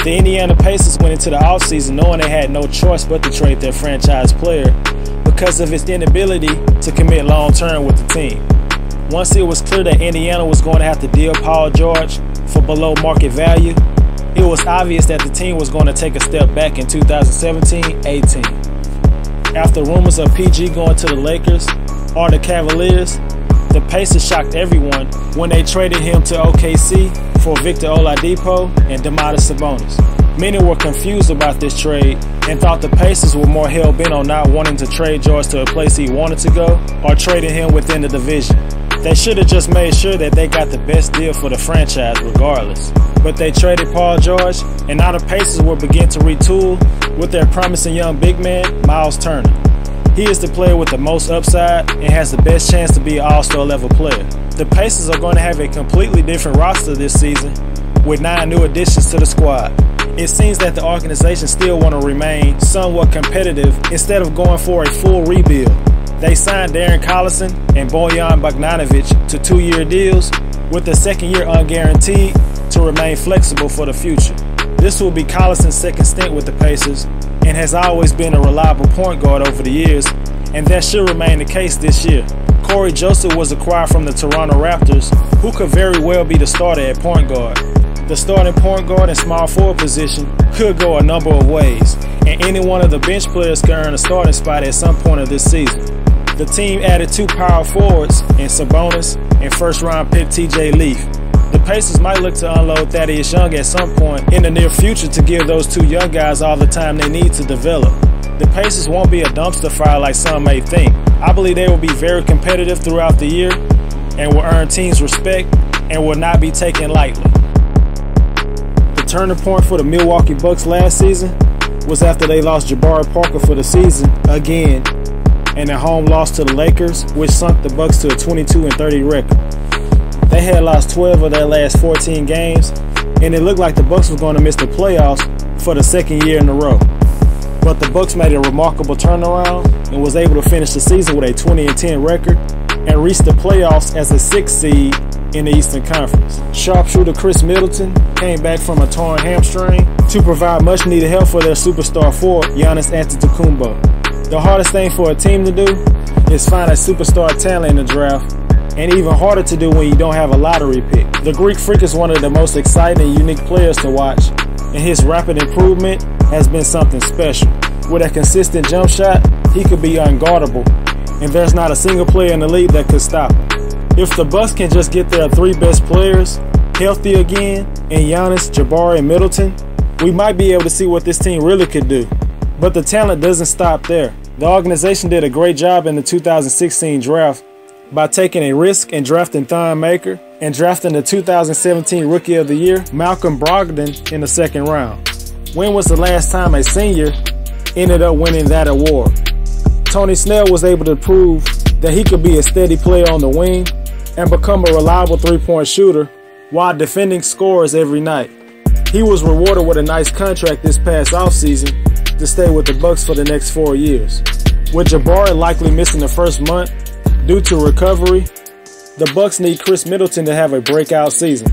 The Indiana Pacers went into the offseason knowing they had no choice but to trade their franchise player because of his inability to commit long-term with the team. Once it was clear that Indiana was going to have to deal Paul George for below market value, it was obvious that the team was going to take a step back in 2017-18. After rumors of PG going to the Lakers or the Cavaliers, the Pacers shocked everyone when they traded him to OKC for Victor Oladipo and Domantas Sabonis. Many were confused about this trade and thought the Pacers were more hell-bent on not wanting to trade George to a place he wanted to go or trading him within the division. They should have just made sure that they got the best deal for the franchise regardless. But they traded Paul George, and now the Pacers will begin to retool with their promising young big man, Miles Turner. He is the player with the most upside and has the best chance to be an all-star level player. The Pacers are going to have a completely different roster this season with 9 new additions to the squad. It seems that the organization still want to remain somewhat competitive instead of going for a full rebuild. They signed Darren Collison and Bojan Bogdanovic to 2-year deals with the second year unguaranteed to remain flexible for the future. This will be Collison's second stint with the Pacers and has always been a reliable point guard over the years, and that should remain the case this year. Corey Joseph was acquired from the Toronto Raptors, who could very well be the starter at point guard. The starting point guard and small forward position could go a number of ways, and any one of the bench players can earn a starting spot at some point of this season. The team added 2 power forwards in Sabonis and first-round pick TJ Leaf. The Pacers might look to unload Thaddeus Young at some point in the near future to give those 2 young guys all the time they need to develop. The Pacers won't be a dumpster fire like some may think. I believe they will be very competitive throughout the year and will earn teams' respect and will not be taken lightly. The turning point for the Milwaukee Bucks last season was after they lost Jabari Parker for the season again, and a home loss to the Lakers, which sunk the Bucks to a 22-30 record. They had lost 12 of their last 14 games, and it looked like the Bucks were going to miss the playoffs for the second year in a row. But the Bucks made a remarkable turnaround and was able to finish the season with a 20-10 record and reach the playoffs as a 6th seed in the Eastern Conference. Sharpshooter Chris Middleton came back from a torn hamstring to provide much-needed help for their superstar forward, Giannis Antetokounmpo. The hardest thing for a team to do is find a superstar talent in the draft, and even harder to do when you don't have a lottery pick. The Greek Freak is one of the most exciting and unique players to watch, and his rapid improvement has been something special. With a consistent jump shot, he could be unguardable, and there's not a single player in the league that could stop him. If the Bucks can just get their 3 best players healthy again, in Giannis, Jabari, and Middleton, we might be able to see what this team really could do. But the talent doesn't stop there. The organization did a great job in the 2016 draft by taking a risk and drafting Thon Maker and drafting the 2017 Rookie of the Year, Malcolm Brogdon, in the 2nd round. When was the last time a senior ended up winning that award? Tony Snell was able to prove that he could be a steady player on the wing and become a reliable 3-point shooter while defending scorers every night. He was rewarded with a nice contract this past offseason to stay with the Bucks for the next 4 years. With Jabari likely missing the first month due to recovery, the Bucks need Chris Middleton to have a breakout season.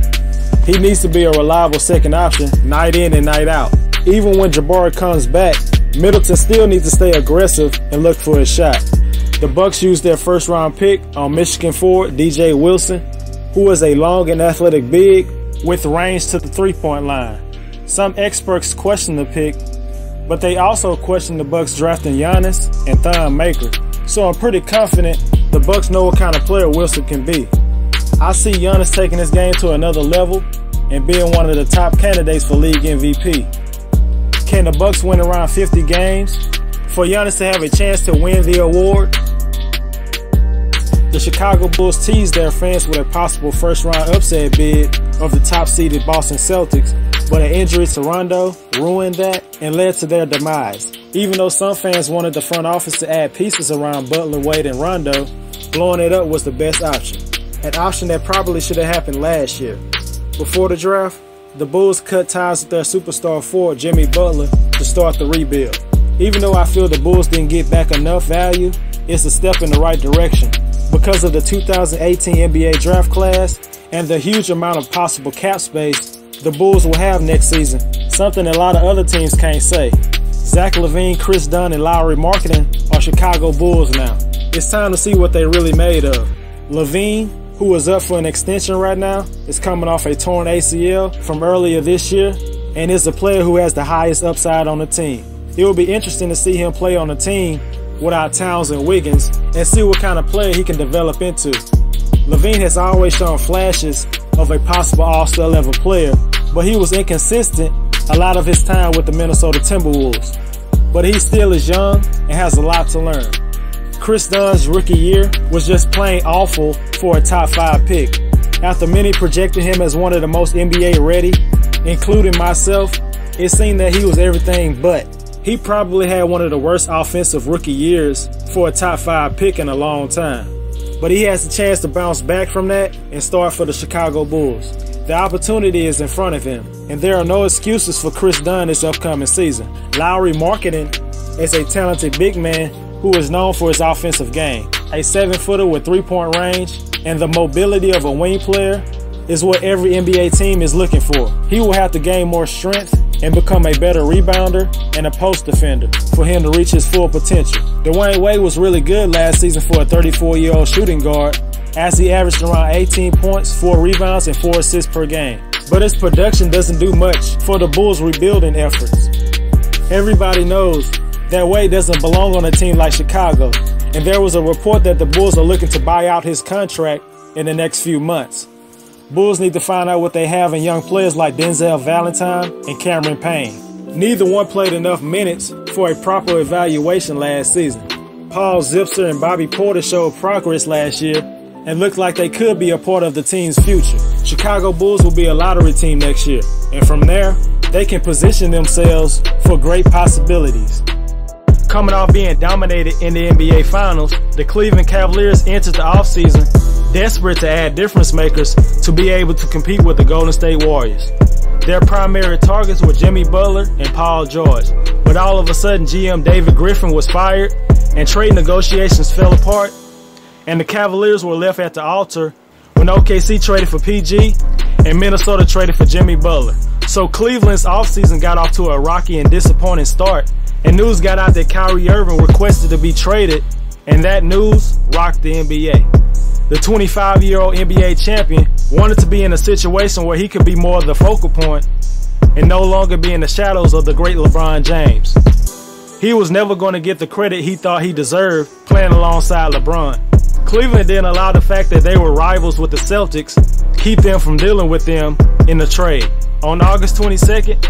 He needs to be a reliable second option, night in and night out. Even when Jabari comes back, Middleton still needs to stay aggressive and look for his shot. The Bucks used their first-round pick on Michigan forward DJ Wilson, who is a long and athletic big with range to the 3-point line. Some experts question the pick, but they also question the Bucks drafting Giannis and Thon Maker. So I'm pretty confident the Bucks know what kind of player Wilson can be. I see Giannis taking his game to another level and being one of the top candidates for league MVP. Can the Bucks win around 50 games for Giannis to have a chance to win the award? The Chicago Bulls teased their fans with a possible first-round upset bid of the top-seeded Boston Celtics, but an injury to Rondo ruined that and led to their demise. Even though some fans wanted the front office to add pieces around Butler, Wade, and Rondo, blowing it up was the best option. An option that probably should have happened last year. Before the draft, the Bulls cut ties with their superstar forward Jimmy Butler to start the rebuild. Even though I feel the Bulls didn't get back enough value, it's a step in the right direction because of the 2018 NBA draft class and the huge amount of possible cap space the Bulls will have next season something a lot of other teams can't say. Zach LaVine, Chris Dunn, and Lowry Marketing are Chicago Bulls now. It's time to see what they really made of. LaVine, who is up for an extension right now, is coming off a torn ACL from earlier this year and is the player who has the highest upside on the team. It will be interesting to see him play on a team without Towns and Wiggins and see what kind of player he can develop into. LaVine has always shown flashes of a possible all-star level player, but he was inconsistent a lot of his time with the Minnesota Timberwolves. But he still is young and has a lot to learn. Chris Dunn's rookie year was just plain awful for a top 5 pick. After many projected him as one of the most NBA ready, including myself, it seemed that he was everything but. He probably had one of the worst offensive rookie years for a top 5 pick in a long time. But he has a chance to bounce back from that and start for the Chicago Bulls. The opportunity is in front of him, and there are no excuses for Chris Dunn this upcoming season. Lowry Marketing is a talented big man who is known for his offensive game. A 7-footer with 3-point range and the mobility of a wing player is what every NBA team is looking for. He will have to gain more strength and become a better rebounder and a post defender for him to reach his full potential. Dwayne Wade was really good last season for a 34-year-old shooting guard, as he averaged around 18 points, 4 rebounds, and 4 assists per game. But his production doesn't do much for the Bulls' rebuilding efforts. Everybody knows that Wade doesn't belong on a team like Chicago, and there was a report that the Bulls are looking to buy out his contract in the next few months. Bulls need to find out what they have in young players like Denzel Valentine and Cameron Payne. Neither one played enough minutes for a proper evaluation last season. Paul Zipser and Bobby Porter showed progress last year and looked like they could be a part of the team's future. Chicago Bulls will be a lottery team next year, and from there, they can position themselves for great possibilities. Coming off being dominated in the NBA Finals, the Cleveland Cavaliers entered the offseason desperate to add difference makers to be able to compete with the Golden State Warriors. Their primary targets were Jimmy Butler and Paul George, but all of a sudden GM David Griffin was fired and trade negotiations fell apart, and the Cavaliers were left at the altar when OKC traded for PG and Minnesota traded for Jimmy Butler. So Cleveland's offseason got off to a rocky and disappointing start, and news got out that Kyrie Irving requested to be traded, and that news rocked the NBA. The 25-year-old NBA champion wanted to be in a situation where he could be more of the focal point and no longer be in the shadows of the great LeBron James. He was never going to get the credit he thought he deserved playing alongside LeBron. Cleveland didn't allow the fact that they were rivals with the Celtics keep them from dealing with them in the trade. On August 22nd,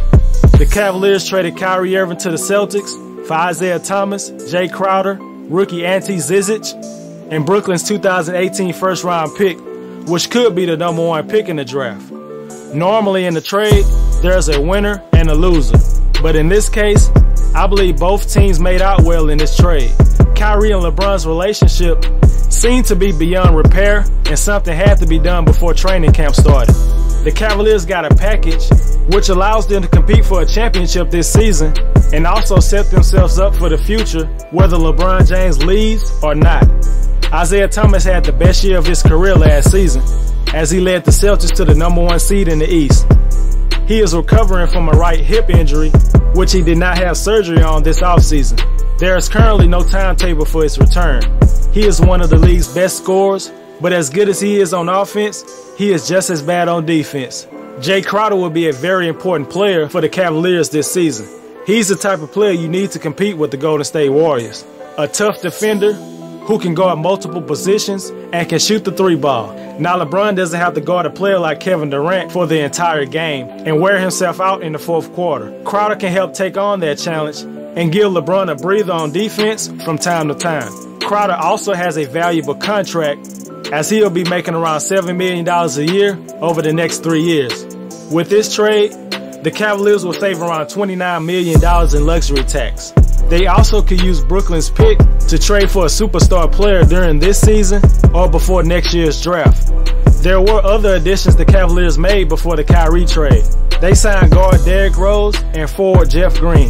the Cavaliers traded Kyrie Irving to the Celtics for Isaiah Thomas, Jay Crowder, rookie Ante Zizic, and Brooklyn's 2018 first-round pick, which could be the number 1 pick in the draft. Normally in the trade, there's a winner and a loser. But in this case, I believe both teams made out well in this trade. Kyrie and LeBron's relationship seemed to be beyond repair, and something had to be done before training camp started. The Cavaliers got a package which allows them to compete for a championship this season and also set themselves up for the future whether LeBron James leaves or not. Isaiah Thomas had the best year of his career last season as he led the Celtics to the number 1 seed in the East. He is recovering from a right hip injury, which he did not have surgery on this offseason. There is currently no timetable for his return. He is one of the league's best scorers, but as good as he is on offense, he is just as bad on defense. Jay Crowder will be a very important player for the Cavaliers this season. He's the type of player you need to compete with the Golden State Warriors. A tough defender who can guard multiple positions and can shoot the 3-ball. Now LeBron doesn't have to guard a player like Kevin Durant for the entire game and wear himself out in the 4th quarter. Crowder can help take on that challenge and give LeBron a breather on defense from time to time. Crowder also has a valuable contract as he'll be making around $7 million a year over the next 3 years. With this trade, the Cavaliers will save around $29 million in luxury tax. They also could use Brooklyn's pick to trade for a superstar player during this season or before next year's draft. There were other additions the Cavaliers made before the Kyrie trade. They signed guard Derrick Rose and forward Jeff Green.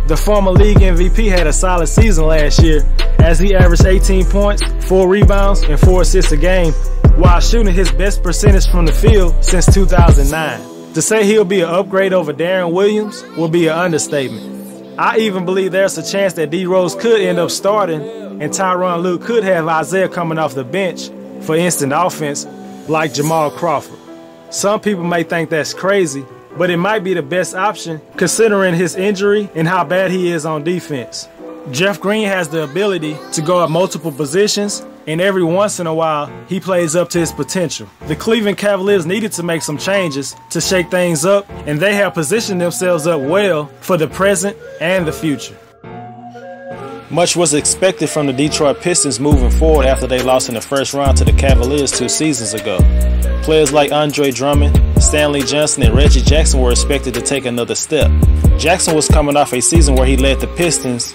The former league MVP had a solid season last year as he averaged 18 points, 4 rebounds, and 4 assists a game while shooting his best percentage from the field since 2009. To say he'll be an upgrade over Darren Williams will be an understatement. I even believe there's a chance that D-Rose could end up starting and Tyronn Lue could have Isaiah coming off the bench for instant offense like Jamal Crawford. Some people may think that's crazy, but it might be the best option considering his injury and how bad he is on defense. Jeff Green has the ability to go at multiple positions, and every once in a while, he plays up to his potential. The Cleveland Cavaliers needed to make some changes to shake things up, and they have positioned themselves up well for the present and the future. Much was expected from the Detroit Pistons moving forward after they lost in the first round to the Cavaliers 2 seasons ago. Players like Andre Drummond, Stanley Johnson, and Reggie Jackson were expected to take another step. Jackson was coming off a season where he led the Pistons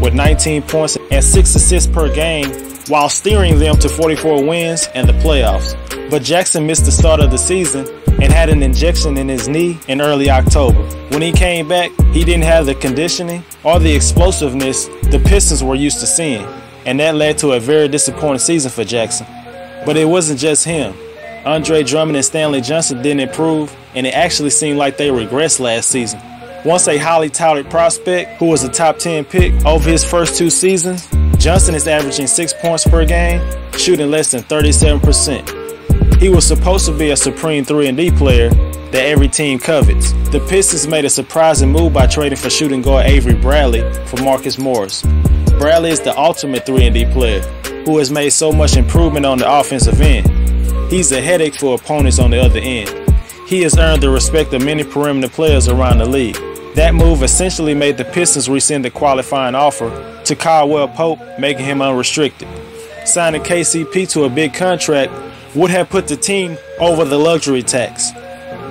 with 19 points and 6 assists per game while steering them to 44 wins and the playoffs. But Jackson missed the start of the season and had an injection in his knee in early October. When he came back, he didn't have the conditioning or the explosiveness the Pistons were used to seeing, and that led to a very disappointing season for Jackson. But it wasn't just him. Andre Drummond and Stanley Johnson didn't improve, and it actually seemed like they regressed last season. Once a highly touted prospect who was a top 10 pick over his first 2 seasons, Johnson is averaging 6 points per game, shooting less than 37%. He was supposed to be a supreme 3-and-D player that every team covets. The Pistons made a surprising move by trading for shooting guard Avery Bradley for Marcus Morris. Bradley is the ultimate 3-and-D player who has made so much improvement on the offensive end. He's a headache for opponents on the other end. He has earned the respect of many perimeter players around the league. That move essentially made the Pistons rescind the qualifying offer to Caldwell Pope, making him unrestricted. Signing KCP to a big contract would have put the team over the luxury tax.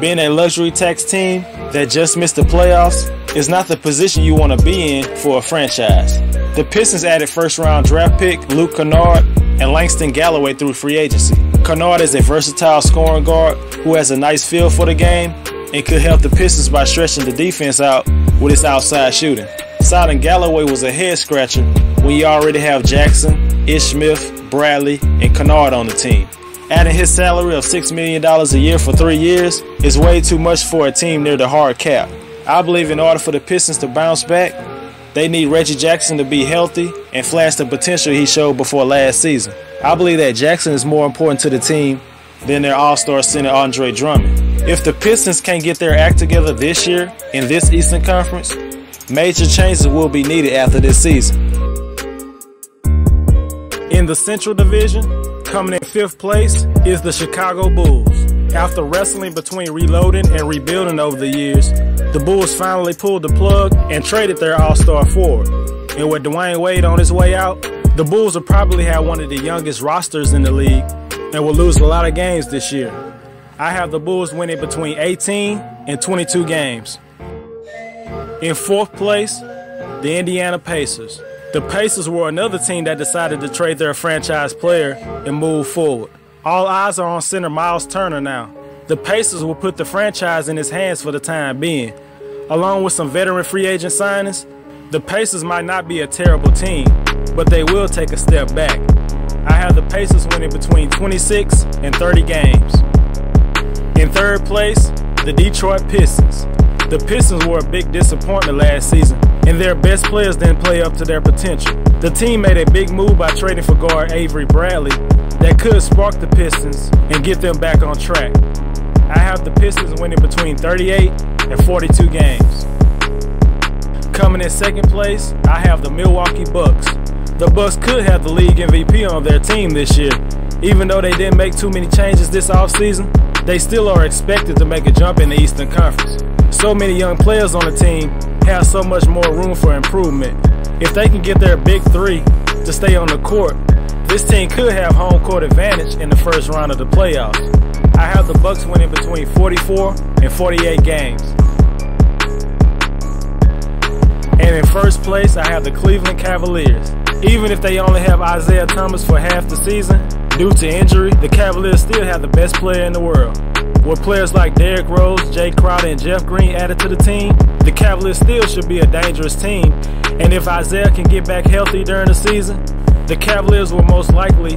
Being a luxury tax team that just missed the playoffs is not the position you want to be in for a franchise. The Pistons added first-round draft pick Luke Kennard and Langston Galloway through free agency. Kennard is a versatile scoring guard who has a nice feel for the game and could help the Pistons by stretching the defense out with his outside shooting. Signing Galloway was a head-scratcher when you already have Jackson, Ish Smith, Bradley, and Kennard on the team. Adding his salary of $6 million a year for 3 years is way too much for a team near the hard cap. I believe in order for the Pistons to bounce back, they need Reggie Jackson to be healthy and flash the potential he showed before last season. I believe that Jackson is more important to the team than their all-star center Andre Drummond. If the Pistons can't get their act together this year in this Eastern Conference, major changes will be needed after this season. In the Central Division, coming in 5th place is the Chicago Bulls. After wrestling between reloading and rebuilding over the years, the Bulls finally pulled the plug and traded their all-star forward. And with Dwayne Wade on his way out, the Bulls will probably have one of the youngest rosters in the league and will lose a lot of games this year. I have the Bulls winning between 18 and 22 games. In 4th place, the Indiana Pacers. The Pacers were another team that decided to trade their franchise player and move forward. All eyes are on center Miles Turner now. The Pacers will put the franchise in his hands for the time being. Along with some veteran free agent signings, the Pacers might not be a terrible team, but they will take a step back. I have the Pacers winning between 26 and 30 games. In 3rd place, the Detroit Pistons. The Pistons were a big disappointment last season, and their best players didn't play up to their potential. The team made a big move by trading for guard Avery Bradley that could spark the Pistons and get them back on track. I have the Pistons winning between 38 and 42 games. Coming in 2nd place, I have the Milwaukee Bucks. The Bucks could have the league MVP on their team this year. Even though they didn't make too many changes this offseason, they still are expected to make a jump in the Eastern Conference. So many young players on the team have so much more room for improvement. If they can get their big 3 to stay on the court, this team could have home court advantage in the first round of the playoffs. I have the Bucks winning between 44 and 48 games. And in 1st place, I have the Cleveland Cavaliers. Even if they only have Isaiah Thomas for half the season, due to injury, the Cavaliers still have the best player in the world. With players like Derrick Rose, Jay Crowder, and Jeff Green added to the team, the Cavaliers still should be a dangerous team. And if Isaiah can get back healthy during the season, the Cavaliers will most likely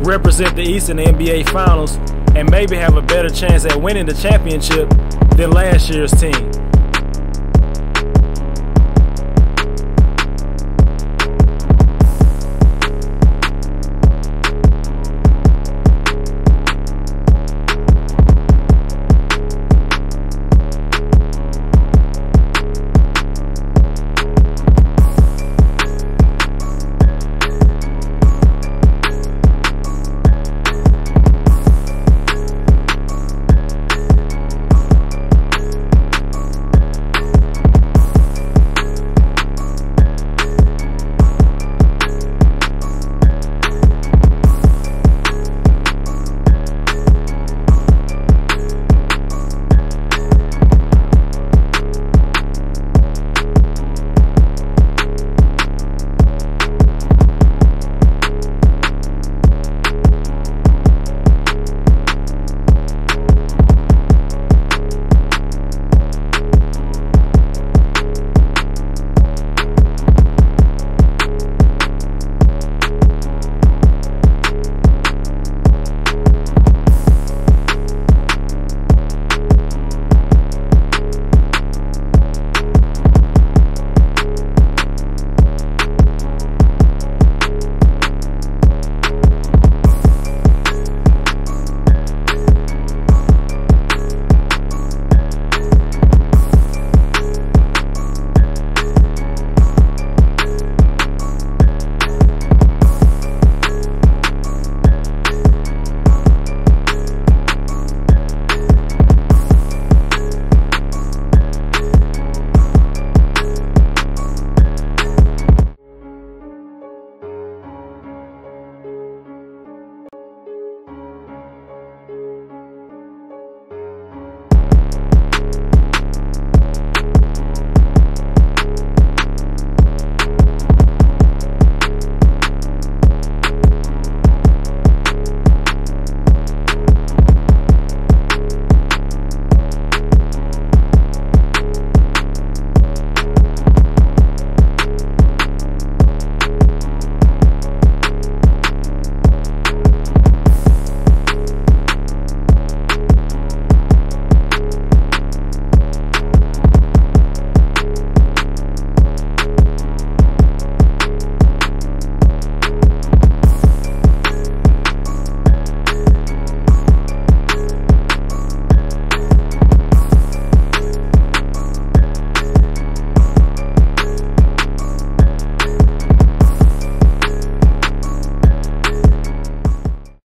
represent the East in the NBA Finals and maybe have a better chance at winning the championship than last year's team.